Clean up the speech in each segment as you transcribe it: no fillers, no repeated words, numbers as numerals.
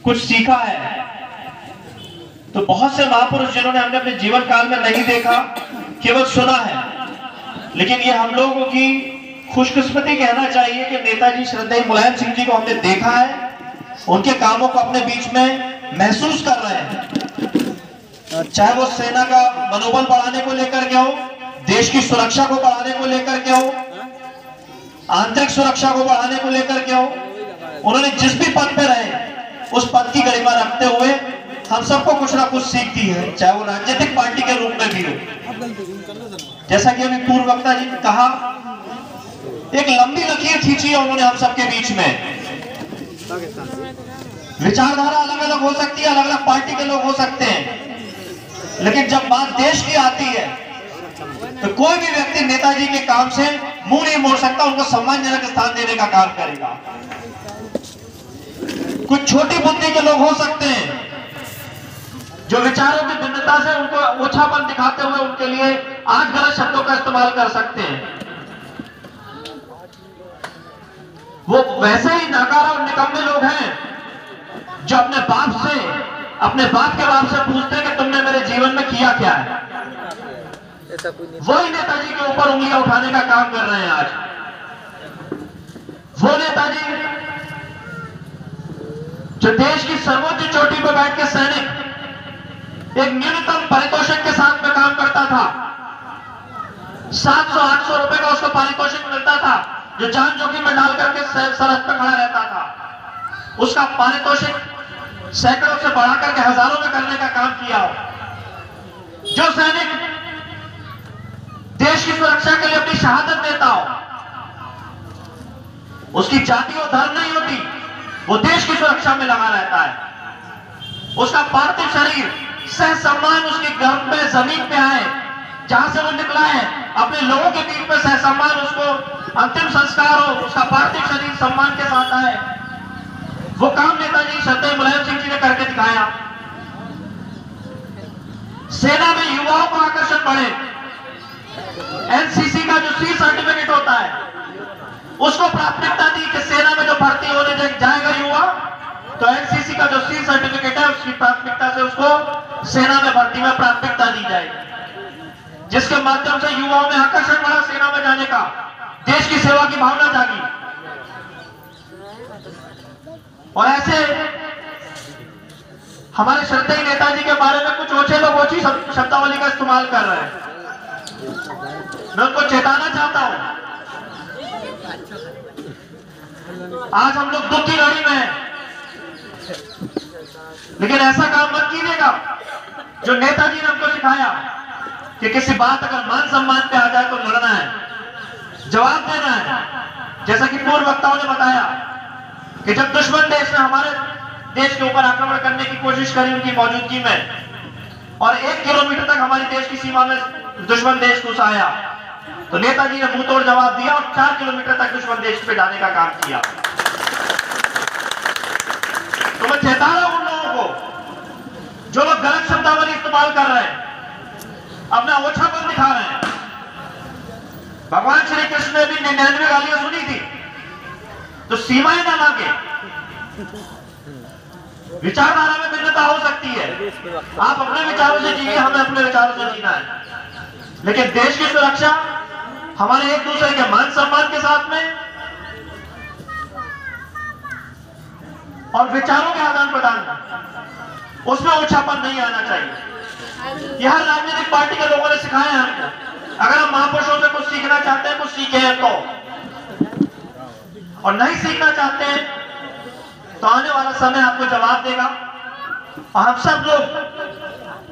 कुछ सीखा है। तो बहुत से महापुरुष जिन्होंने हमने अपने जीवन काल में नहीं देखा, केवल सुना है, लेकिन ये हम लोगों की खुशकिस्मती कहना चाहिए कि नेताजी श्रद्धेय मुलायम सिंह जी को हमने देखा है, उनके कामों को अपने बीच में महसूस कर रहे हैं। चाहे वो सेना का मनोबल बढ़ाने को लेकर के हो, देश की सुरक्षा को बढ़ाने को लेकर के हो, आंतरिक सुरक्षा को बढ़ाने को लेकर के हो, उन्होंने जिस भी पद पे रहे उस पद की गरिमा रखते हुए हम सबको कुछ ना कुछ सीख दी है, चाहे वो राजनीतिक पार्टी के रूप में भी हो। जैसा कि अभी पूर्व वक्ता जी ने कहा, एक लंबी लकीर खींची है उन्होंने हम सबके बीच में। विचारधारा अलग अलग हो सकती है, अलग अलग पार्टी के लोग हो सकते हैं, लेकिन जब बात देश की आती है तो कोई भी व्यक्ति नेताजी के काम से मुंह नहीं मोड़ सकता, उनको सम्मानजनक स्थान देने का काम करेगा। कुछ छोटी बुद्धि के लोग हो सकते हैं जो विचारों की भिन्नता से उनको ओछापन दिखाते हुए उनके लिए आज गलत शब्दों का इस्तेमाल कर सकते हैं। वो वैसे ही नाकारा और निकम्मे लोग हैं जो अपने बाप के बाप से पूछते हैं कि तुमने मेरे जीवन में किया क्या है। वही नेताजी के ऊपर उंगलियां उठाने का काम कर रहे हैं आज। वो नेताजी जो देश की सर्वोच्च चोटी पर बैठ के सैनिक एक न्यूनतम पारितोषिक के साथ में काम करता था, 700-800 रुपए का उसको पारितोषिक मिलता था, जो जान जोखिम में डाल करके सरहद पर खड़ा रहता था, उसका पारितोषिक सैकड़ों से बढ़ा करके हजारों में करने का काम किया हो। जो सैनिक देश की सुरक्षा के लिए अपनी शहादत देता हो, उसकी जाति और धर्म नहीं होती, वो देश की सुरक्षा में लगा रहता है। उसका पार्थिव शरीर सह सम्मान उसके घर पे जमीन पे आए, जहां से वो निकला है, अपने लोगों के बीच में सह सम्मान उसको अंतिम संस्कार हो, उसका पार्थिव शरीर सम्मान के साथ आए। वो काम नेताजी श्रद्धेय मुलायम सिंह जी ने करके दिखाया। सेना में युवाओं को आकर्षण बढ़े, एनसीसी का जो सी सर्टिफिकेट होता है उसको प्राथमिकता दी कि सेना में जो भर्ती होने जाएगा युवा, तो एनसीसी का जो सी सर्टिफिकेट है उसकी प्राथमिकता से उसको सेना में भर्ती में प्राथमिकता दी जाएगी, जिसके माध्यम से युवाओं में आकर्षण बढ़ा सेना में जाने का, देश की सेवा की भावना जागी। और ऐसे हमारे श्रद्धेय नेताजी के बारे में कुछ ओछे लोग ओछी शब्दावली का इस्तेमाल कर रहे हैं। मैं उनको चेताना चाहता हूं, आज हम लोग दुख की घड़ी में हैं, लेकिन ऐसा काम मत कीजिएगा जो नेताजी ने हमको सिखाया कि किसी बात अगर मान सम्मान पे आ जाए तो लड़ना है, जवाब देना है। जैसा कि पूर्व वक्ताओं ने बताया कि जब दुश्मन देश ने हमारे देश के ऊपर आक्रमण करने की कोशिश करी उनकी मौजूदगी में, और 1 किलोमीटर तक हमारी देश की सीमा में दुश्मन देश घुस आया, तो नेताजी ने मुंह तोड़ जवाब दिया और 4 किलोमीटर तक दुश्मन देश पे जाने का काम किया। तो मैं चेता रहा हूं उन लोगों को जो लोग गलत शब्दावली इस्तेमाल कर रहे हैं, अपना ओछापन दिखा रहे हैं। भगवान श्री कृष्ण ने भी 99 गालियां सुनी थी, तो सीमाएं ना मांगे। विचारधारा में भिन्नता हो सकती है, आप अपने विचारों से जिए, हमें अपने विचारों से जीना है, लेकिन देश की सुरक्षा हमारे एक दूसरे के मान सम्मान के साथ में और विचारों के आदान प्रदान, उसमें ओछापन नहीं आना चाहिए। यह राजनीतिक पार्टी के लोगों ने सिखाया है हमको। अगर हम महापुरुषों से कुछ सीखना चाहते हैं, कुछ सीखे हैं तो, और नहीं सीखना चाहते हैं तो आने वाला समय आपको जवाब देगा। और हम सब लोग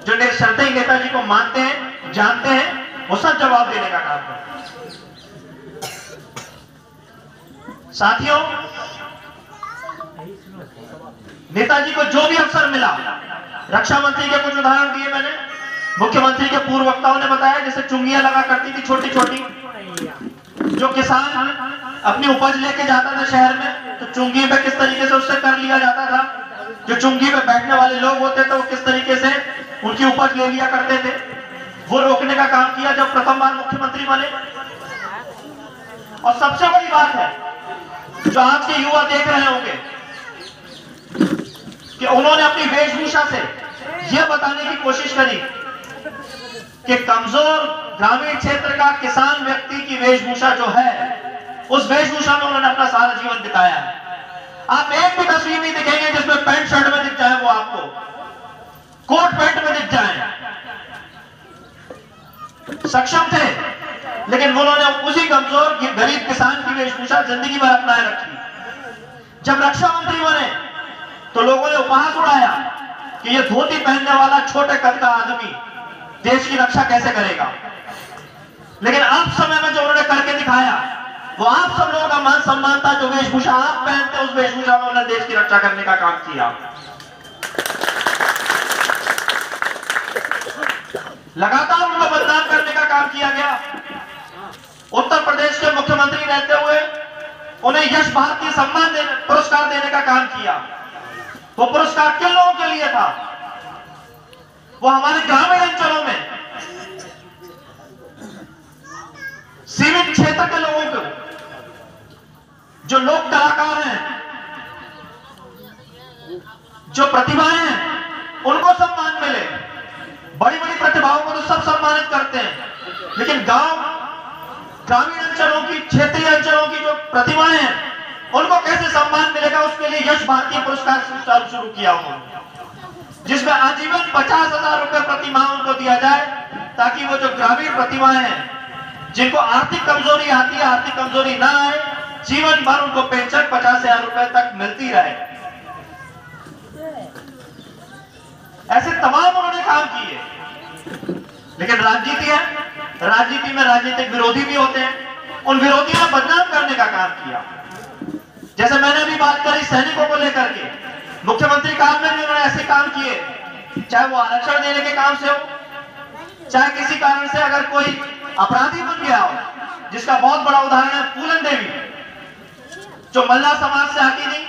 जो श्रद्धेय नेताजी को मानते हैं, जानते हैं, वो सब जवाब देने का काम करते हैं। साथियों, नेताजी को जो भी अवसर मिला, रक्षा मंत्री के कुछ उदाहरण दिए मैंने, मुख्यमंत्री के पूर्व वक्ताओं ने बताया, जैसे चुंगियां लगा करती थी छोटी छोटी, जो किसान अपनी उपज लेके जाता था शहर में, तो चुंगी पे किस तरीके से उससे कर लिया जाता था। जो चुंगी पे बैठने वाले लोग होते थे वो किस तरीके से उनकी उपज ले लिया करते थे, वो रोकने का काम किया जब प्रथम बार मुख्यमंत्री बने। और सबसे बड़ी बात है जो आज के युवा देख रहे होंगे, कि उन्होंने अपनी वेशभूषा से यह बताने की कोशिश करी कि कमजोर ग्रामीण क्षेत्र का किसान व्यक्ति की वेशभूषा जो है, उस वेशभूषा में उन्होंने अपना सारा जीवन बिताया है। आप एक भी तस्वीर नहीं दिखेंगे जिसमें पैंट शर्ट में दिख जाए, वो आपको कोट पैंट में दिख जाए। सक्षम थे, लेकिन उन्होंने उसी कमजोर गरीब किसान की वेशभूषा जिंदगी भर अपनाए रखी। जब रक्षा मंत्री बने तो लोगों ने उपहास उड़ाया कि यह धोती पहनने वाला छोटे कद का आदमी देश की रक्षा कैसे करेगा। लेकिन अब समय में जो उन्होंने करके दिखाया, वो आप सब लोगों का मान सम्मान था। जो वेशभूषा आप पहनते, उस वेशभूषा में उन्होंने देश की रक्षा करने का काम किया। लगातार उनको बदनाम करने का काम किया गया। उत्तर प्रदेश के मुख्यमंत्री रहते हुए उन्हें यश भारतीय सम्मान पुरस्कार देने का काम किया। वो पुरस्कार किन लोगों के लिए था? वो हमारे ग्रामीण अंचलों में सीमित क्षेत्र के लोगों को, जो लोक कलाकार हैं, जो प्रतिभाएं हैं, उनको सम्मान मिले। बड़ी बड़ी प्रतिभाओं को तो सब सम्मानित करते हैं, लेकिन ग्रामीण अंचलों की, क्षेत्रीय अंचलों की जो प्रतिभाएं हैं, उनको कैसे सम्मान मिलेगा, उसके लिए यश भारतीय पुरस्कार शुरू किया उन्होंने, जिसमें आजीवन 50,000 रुपए प्रति माह उनको दिया जाए, ताकि वो जो ग्रामीण प्रतिभाएं हैं, जिनको आर्थिक कमजोरी आती है, आर्थिक कमजोरी ना आए, जीवन भर उनको पेंशन 50,000 रुपए तक मिलती रहे। ऐसे तमाम उन्होंने काम किए। लेकिन राजनीति है, राजनीति में राजनीतिक विरोधी भी होते हैं। उन विरोधियों ने बदनाम करने का काम किया। जैसे मैंने अभी बात करी सैनिकों को लेकर के, मुख्यमंत्री काल में भी उन्होंने ऐसे काम किए, चाहे वो आरक्षण देने के काम से हो, चाहे किसी कारण से अगर कोई अपराधी बन गया हो, जिसका बहुत बड़ा उदाहरण है फूलन देवी, जो मल्ला समाज से आती थी,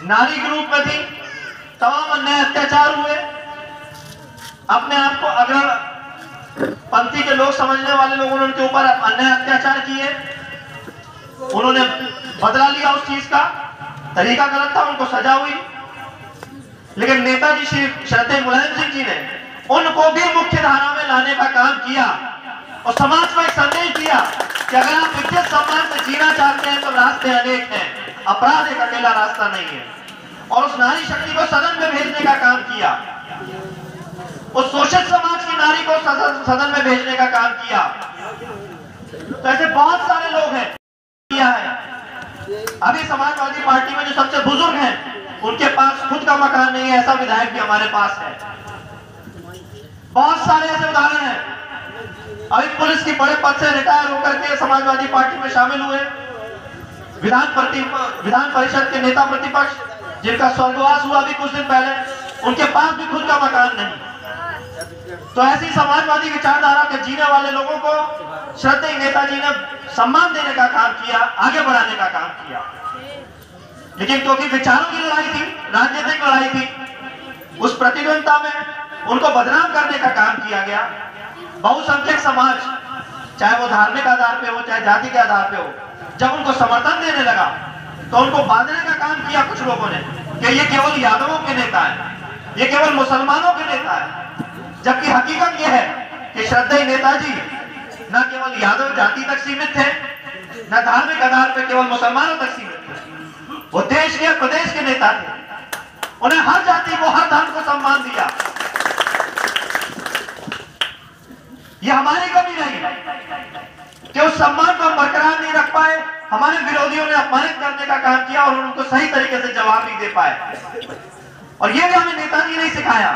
नारी के रूप में थी, तमाम अन्याय अत्याचार हुए, अपने आप को अग्रणी पंथी के लोग समझने वाले लोगों ने उनके ऊपर अन्याय अत्याचार किए। उन्होंने बदला लिया, उस चीज का तरीका गलत था, उनको सजा हुई। लेकिन नेताजी श्री श्रद्धेय मुलायम सिंह जी ने उनको भी मुख्य धारा में लाने का काम किया और समाज को एक संदेश दिया कि अगर आप इज्जत सम्मान से जीना चाहते हैं तो रास्ते अनेक हैं, अपराध एक अकेला रास्ता नहीं है। और उस नारी शक्ति को सदन में भेजने का काम किया, उस शोषित समाज की नारी को सदन में भेजने का काम किया। तो ऐसे बहुत सारे लोग हैं किया है। अभी समाजवादी पार्टी में जो सबसे बुजुर्ग हैं, उनके पास खुद का मकान नहीं है, ऐसा विधायक भी हमारे पास है। बहुत सारे ऐसे उदाहरण हैं। अभी पुलिस की बड़े पद से रिटायर होकर के समाजवादी पार्टी में शामिल हुए विधान परिषद के नेता प्रतिपक्ष, जिनका स्वर्गवास हुआ अभी कुछ दिन पहले, उनके पास भी खुद का मकान नहीं। तो ऐसी समाजवादी विचारधारा के जीने वाले लोगों को श्रद्धेय नेताजी ने सम्मान देने का काम किया, आगे बढ़ाने का काम किया। लेकिन क्योंकि विचारों की लड़ाई थी, राजनीतिक लड़ाई थी, उस प्रतिद्वंदता में उनको बदनाम करने का काम किया गया। बहुसंख्यक समाज, चाहे वो धार्मिक आधार पे हो, चाहे जाति के आधार पे हो, जब उनको समर्थन देने लगा तो उनको बांधने का काम किया कुछ लोगों ने कि ये केवल यादवों के नेता है, ये केवल मुसलमानों के नेता है। जबकि हकीकत यह है कि श्रद्धेय नेताजी न केवल यादव जाति तक सीमित थे, न धार्मिक आधार पर केवल मुसलमानों तक सीमित थे। वो देश के, प्रदेश के नेता थे। उन्हें हर जाति को, हर धर्म को सम्मान दिया। यह हमारी कमी नहीं कि उस सम्मान को हम बरकरार नहीं रख पाए। हमारे विरोधियों ने अपमानित करने का काम किया और उनको सही तरीके से जवाब नहीं दे पाए। और यह भी हमें नेताजी ने सिखाया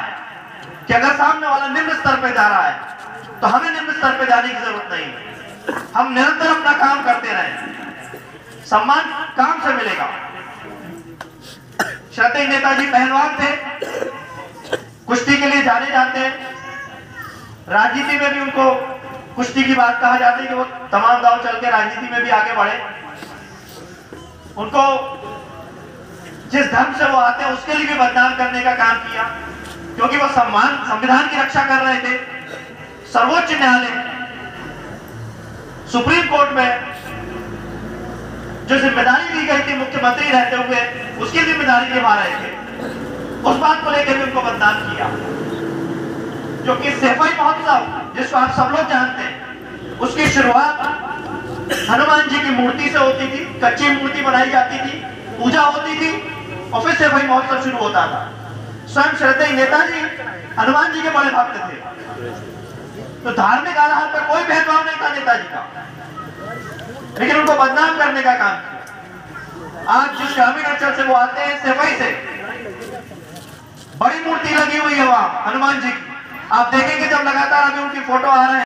कि अगर सामने वाला निम्न स्तर पे जा रहा है तो हमें निम्न स्तर पे जाने की जरूरत नहीं। हम निरंतर अपना काम करते रहें, सम्मान काम से मिलेगा। श्रद्धेय नेताजी पहलवान थे, कुश्ती के लिए जाने जाते हैं। राजनीति में भी उनको कुश्ती की बात कहा जाती है कि वो तमाम दांव चल के राजनीति में भी आगे बढ़े। उनको जिस धर्म से वो आते हैं उसके लिए भी बदनाम करने का काम किया, क्योंकि वो संविधान की रक्षा कर रहे थे। सर्वोच्च न्यायालय, सुप्रीम कोर्ट में जो जिम्मेदारी दी गई थी मुख्यमंत्री रहते हुए, उसकी जिम्मेदारी निभा रहे थे, उस बात को लेकर भी उनको बदनाम किया। जो कि सैफई महोत्सव जिसको आप सब लोग जानते हैं, उसकी शुरुआत हनुमान जी की मूर्ति से होती थी, कच्ची मूर्ति बनाई जाती थी, पूजा होती थी और फिर सैफई महोत्सव शुरू होता था। स्वयं श्रद्धेय नेताजी हनुमान जी के बड़े भक्त थे, तो धार्मिक आधार पर कोई भेदभाव नहीं था नेताजी का, लेकिन उनको बदनाम करने का काम किया। आज जिस ग्रामीण अंचल से वो आते हैं, सैफई से, बड़ी मूर्ति लगी हुई है वहां हनुमान जी की, आप देखेंगे जब लगातार अभी उनकी फोटो आ रहे हैं।